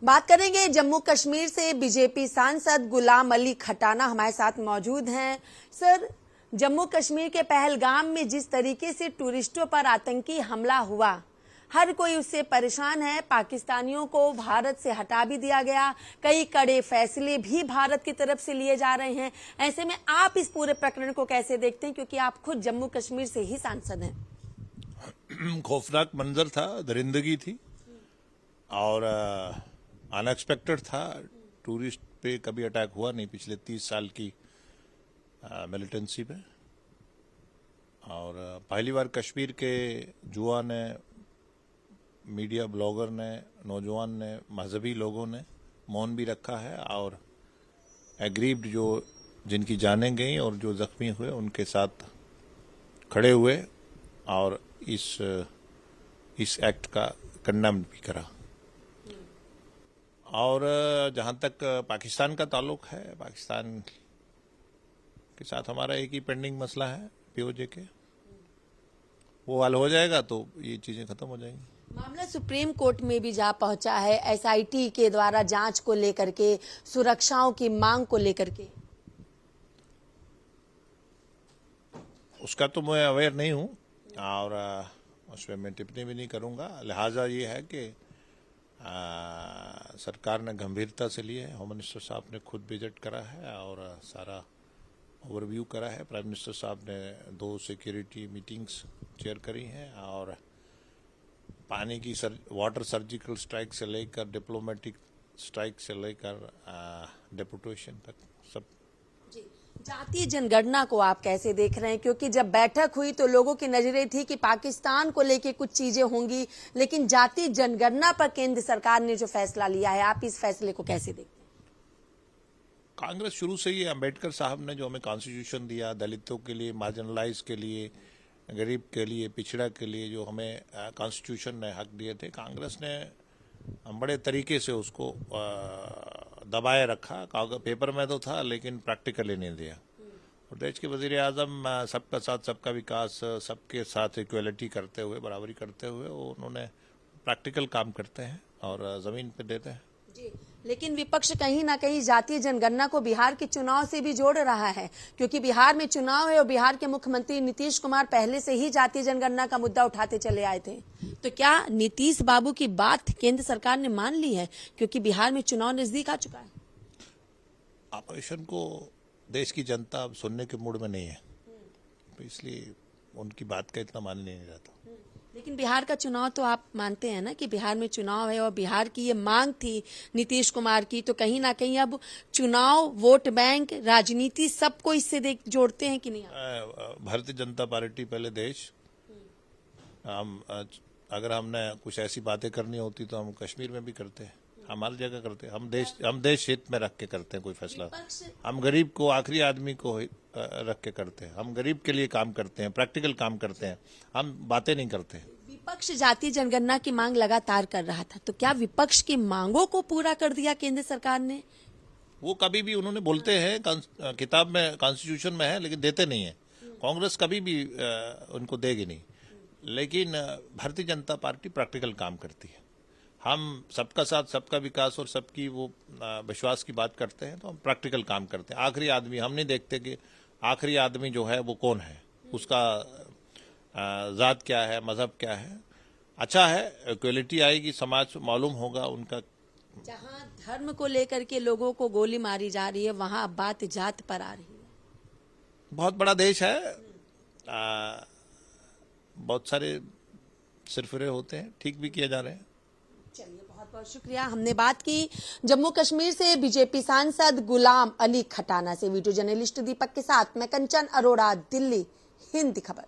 बात करेंगे जम्मू कश्मीर से। बीजेपी सांसद गुलाम अली खटाना हमारे साथ मौजूद हैं। सर, जम्मू कश्मीर के पहलगाम में जिस तरीके से टूरिस्टों पर आतंकी हमला हुआ, हर कोई उससे परेशान है। पाकिस्तानियों को भारत से हटा भी दिया गया, कई कड़े फैसले भी भारत की तरफ से लिए जा रहे हैं। ऐसे में आप इस पूरे प्रकरण को कैसे देखते हैं, क्योंकि आप खुद जम्मू कश्मीर से ही सांसद हैं? खौफनाक मंजर था, दरिंदगी थी और अनएक्सपेक्टेड था। टूरिस्ट पे कभी अटैक हुआ नहीं पिछले 30 साल की मिलिटेंसी पे। और पहली बार कश्मीर के युवा ने, मीडिया ब्लॉगर ने, नौजवान ने, मजहबी लोगों ने मौन भी रखा है और एग्रीव्ड जो जिनकी जानें गई और जो जख्मी हुए उनके साथ खड़े हुए और इस एक्ट का कंडेम भी करा। और जहां तक पाकिस्तान का ताल्लुक है, पाकिस्तान के साथ हमारा एक ही पेंडिंग मसला है पीओजे के, वो हल हो जाएगा तो ये चीजें खत्म हो जाएंगी। मामला सुप्रीम कोर्ट में भी जा पहुंचा है, एसआईटी के द्वारा जांच को लेकर के, सुरक्षाओं की मांग को लेकर के। उसका तो मैं अवेयर नहीं हूं और उसमें मैं टिप्पणी भी नहीं करूंगा। लिहाजा ये है कि सरकार ने गंभीरता से लिए है। होम मिनिस्टर साहब ने खुद विजिट करा है और सारा ओवरव्यू करा है। प्राइम मिनिस्टर साहब ने 2 सिक्योरिटी मीटिंग्स चेयर करी हैं और पानी की वाटर सर्जिकल स्ट्राइक से लेकर डिप्लोमेटिक स्ट्राइक से लेकर डेपुटेशन तक सब। जातीय जनगणना को आप कैसे देख रहे हैं, क्योंकि जब बैठक हुई तो लोगों की नजरें थी कि पाकिस्तान को लेके कुछ चीजें होंगी, लेकिन जातीय जनगणना पर केंद्र सरकार ने जो फैसला लिया है, आप इस फैसले को कैसे देखते हैं? कांग्रेस शुरू से ही, अम्बेडकर साहब ने जो हमें कॉन्स्टिट्यूशन दिया, दलितों के लिए, मार्जिनलाइज के लिए, गरीब के लिए, पिछड़ा के लिए जो हमें कॉन्स्टिट्यूशन ने हक दिए थे, कांग्रेस ने बड़े तरीके से उसको दबाए रखा। पेपर में तो था लेकिन प्रैक्टिकली नहीं दिया। और देश के वजीर आजम सबका साथ सबका विकास, सबके साथ इक्वलिटी करते हुए, बराबरी करते हुए, उन्होंने प्रैक्टिकल काम करते हैं और जमीन पे देते हैं। जी, लेकिन विपक्ष कहीं ना कहीं जातीय जनगणना को बिहार के चुनाव से भी जोड़ रहा है, क्योंकि बिहार में चुनाव है और बिहार के मुख्यमंत्री नीतीश कुमार पहले से ही जातीय जनगणना का मुद्दा उठाते चले आए थे। तो क्या नीतीश बाबू की बात केंद्र सरकार ने मान ली है, क्योंकि बिहार में चुनाव नजदीक आ चुका है? ऑपोजिशन को देश की जनता अब सुनने के मूड में नहीं है, तो इसलिए उनकी बात का इतना मान नहीं जाता। लेकिन बिहार का चुनाव तो आप मानते हैं ना कि बिहार में चुनाव है और बिहार की ये मांग थी नीतीश कुमार की, तो कहीं ना कहीं अब चुनाव, वोट बैंक, राजनीति सबको इससे जोड़ते हैं कि नहीं? भारतीय जनता पार्टी पहले देश। हम अगर हमने कुछ ऐसी बातें करनी होती तो हम कश्मीर में भी करते हैं, हमारी जगह करते हैं। हम देश हित में रख के करते हैं कोई फैसला। हम गरीब को, आखिरी आदमी को रख के करते हैं। हम गरीब के लिए काम करते हैं, प्रैक्टिकल काम करते हैं, हम बातें नहीं करते। विपक्ष जातीय जनगणना की मांग लगातार कर रहा था, तो क्या विपक्ष की मांगों को पूरा कर दिया केंद्र सरकार ने? वो कभी भी उन्होंने बोलते हैं, किताब में, कॉन्स्टिट्यूशन में है, लेकिन देते नहीं है। कांग्रेस कभी भी उनको देगी नहीं। लेकिन भारतीय जनता पार्टी प्रैक्टिकल काम करती है। हम सबका साथ सबका विकास और सबकी वो विश्वास की बात करते हैं, तो हम प्रैक्टिकल काम करते हैं। आखिरी आदमी हम नहीं देखते कि आखिरी आदमी जो है वो कौन है, उसका जात क्या है, मजहब क्या है। अच्छा है, इक्वलिटी आएगी, समाज मालूम होगा उनका। जहां धर्म को लेकर के लोगों को गोली मारी जा रही है, वहां अब बात जात पर आ रही है। बहुत बड़ा देश है, बहुत सारे सिरफिरे होते हैं, ठीक भी किए जा रहे हैं। चलिए, बहुत बहुत शुक्रिया। हमने बात की जम्मू कश्मीर से बीजेपी सांसद गुलाम अली खटाना से। वीडियो जर्नलिस्ट दीपक के साथ मैं कंचन अरोड़ा, दिल्ली, हिंद खबर।